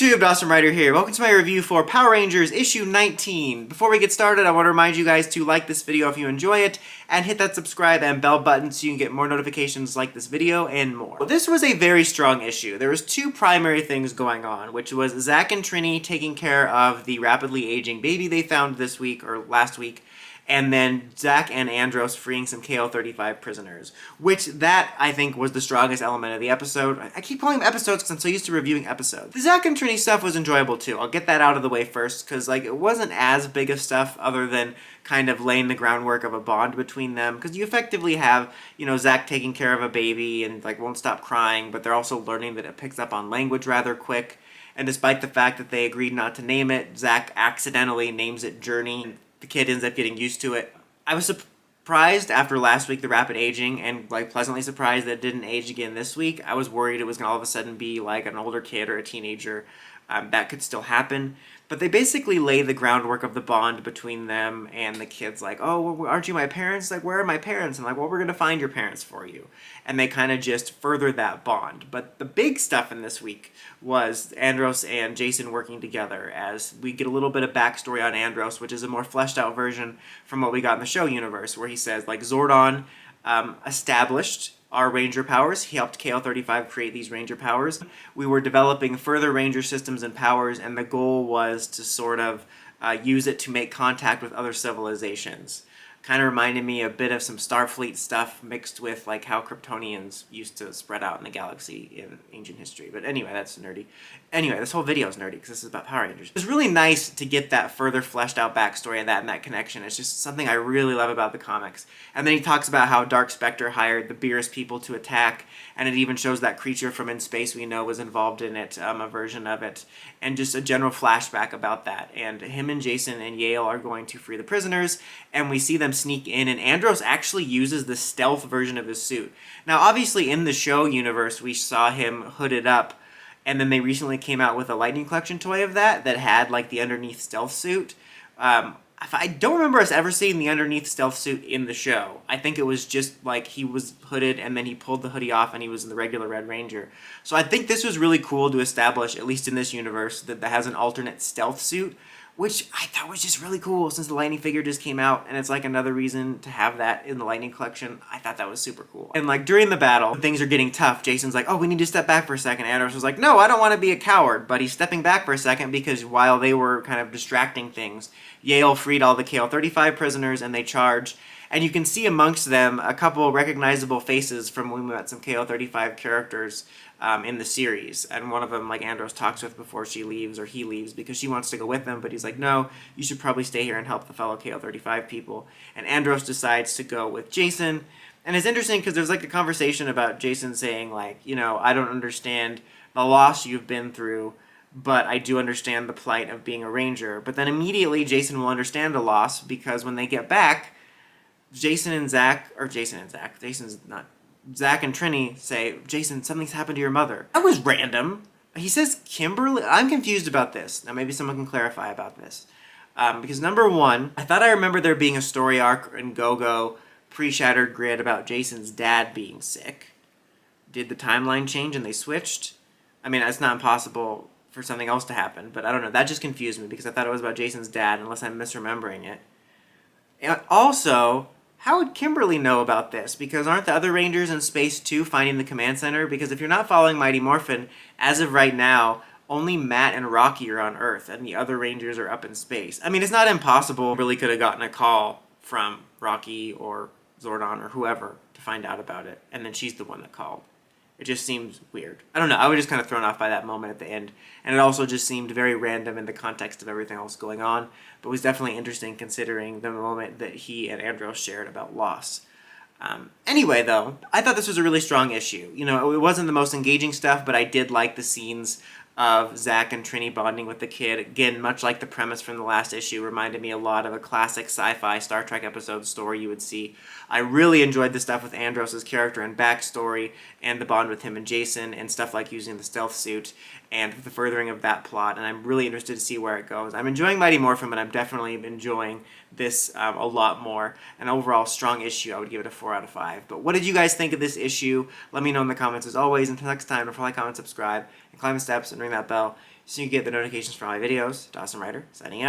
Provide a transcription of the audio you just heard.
YouTube, Awesome Writer here. Welcome to my review for Power Rangers issue 19. Before we get started, I want to remind you guys to like this video if you enjoy it, and hit that subscribe and bell button so you can get more notifications like this video and more. Well, this was a very strong issue. There was two primary things going on, which was Zack and Trini taking care of the rapidly aging baby they found this week, or last week, and then Zack and Andros freeing some KO-35 prisoners, which that, I think, was the strongest element of the episode. I keep calling them episodes because I'm so used to reviewing episodes. The Zack and Trini stuff was enjoyable too. I'll get that out of the way first, because it wasn't as big of stuff other than kind of laying the groundwork of a bond between them, because you effectively have, Zack taking care of a baby and won't stop crying, but they're also learning that it picks up on language rather quick, and despite the fact that they agreed not to name it, Zack accidentally names it Journey. The kid ends up getting used to it. I was surprised after last week, the rapid aging, and pleasantly surprised that it didn't age again this week. I was worried it was going to all of a sudden be an older kid or a teenager. That could still happen. But they basically lay the groundwork of the bond between them, and the kid's oh, well, aren't you my parents? Where are my parents? And well, we're going to find your parents for you. And they kind of just further that bond. But the big stuff in this week was Andros and Jason working together, as we get a little bit of backstory on Andros, which is a more fleshed out version from what we got in the show universe, where he says, Zordon established our Ranger powers. He helped KO-35 create these Ranger powers. We were developing further Ranger systems and powers, and the goal was to sort of use it to make contact with other civilizations. Kind of reminded me a bit of some Starfleet stuff mixed with how Kryptonians used to spread out in the galaxy in ancient history. But anyway, that's nerdy. Anyway, this whole video is nerdy because this is about Power Rangers. It was really nice to get that further fleshed out backstory of that and that connection. It's just something I really love about the comics. And then he talks about how Dark Spectre hired the Beerus people to attack, and it even shows that creature from in space we know was involved in it, a version of it, and just a general flashback about that. And him and Jason and Yale are going to free the prisoners, and we see them sneak in, and Andros actually uses the stealth version of his suit. Now, obviously, in the show universe, we saw him hooded up, and then they recently came out with a Lightning Collection toy of that had the underneath stealth suit. I don't remember us ever seeing the underneath stealth suit in the show. I think it was just he was hooded and then he pulled the hoodie off and he was in the regular Red Ranger. So I think this was really cool to establish, at least in this universe, that has an alternate stealth suit, which I thought was just really cool since the Lightning figure just came out, and it's another reason to have that in the Lightning Collection. I thought that was super cool. And during the battle, when things are getting tough, Jason's oh, we need to step back for a second. Andros was no, I don't want to be a coward, but he's stepping back for a second because while they were kind of distracting things, Yale freed all the KO-35 prisoners and they charged. And you can see amongst them a couple recognizable faces from when we met some KO-35 characters in the series. And one of them, Andros talks with before she leaves, or he leaves, because she wants to go with them, but he's no, you should probably stay here and help the fellow KO-35 people. And Andros decides to go with Jason. And it's interesting because there's a conversation about Jason saying I don't understand the loss you've been through, but I do understand the plight of being a Ranger. But then immediately Jason will understand the loss, because when they get back, Zack and Trini say, Jason, something's happened to your mother. That was random. He says Kimberly. I'm confused about this. Now maybe someone can clarify about this. Because number one, I thought I remember there being a story arc in Go-Go pre-Shattered Grid about Jason's dad being sick. Did the timeline change and they switched? I mean, it's not impossible for something else to happen, but I don't know. That just confused me because I thought it was about Jason's dad, unless I'm misremembering it. And also, how would Kimberly know about this? Because aren't the other Rangers in space too, finding the command center? Because if you're not following Mighty Morphin, as of right now, only Matt and Rocky are on Earth, and the other Rangers are up in space. I mean, it's not impossible. Really could have gotten a call from Rocky or Zordon or whoever to find out about it, and then she's the one that called. It just seems weird. I don't know. I was just kind of thrown off by that moment at the end. And it also just seemed very random in the context of everything else going on. But it was definitely interesting considering the moment that he and Andros shared about loss. Anyway, though, I thought this was a really strong issue. It wasn't the most engaging stuff, but I did like the scenes of Zack and Trini bonding with the kid. Again, much like the premise from the last issue, reminded me a lot of a classic sci-fi Star Trek episode story you would see. I really enjoyed the stuff with Andros' character and backstory, and the bond with him and Jason, and stuff like using the stealth suit. and the furthering of that plot, and I'm really interested to see where it goes. I'm enjoying Mighty Morphin, but I'm definitely enjoying this a lot more. An overall strong issue, I would give it a 4 out of 5. But what did you guys think of this issue? Let me know in the comments as always. Until next time, don't forget to like, comment, subscribe, and climb the steps and ring that bell so you can get the notifications for all my videos. Dawson Ryder, signing out.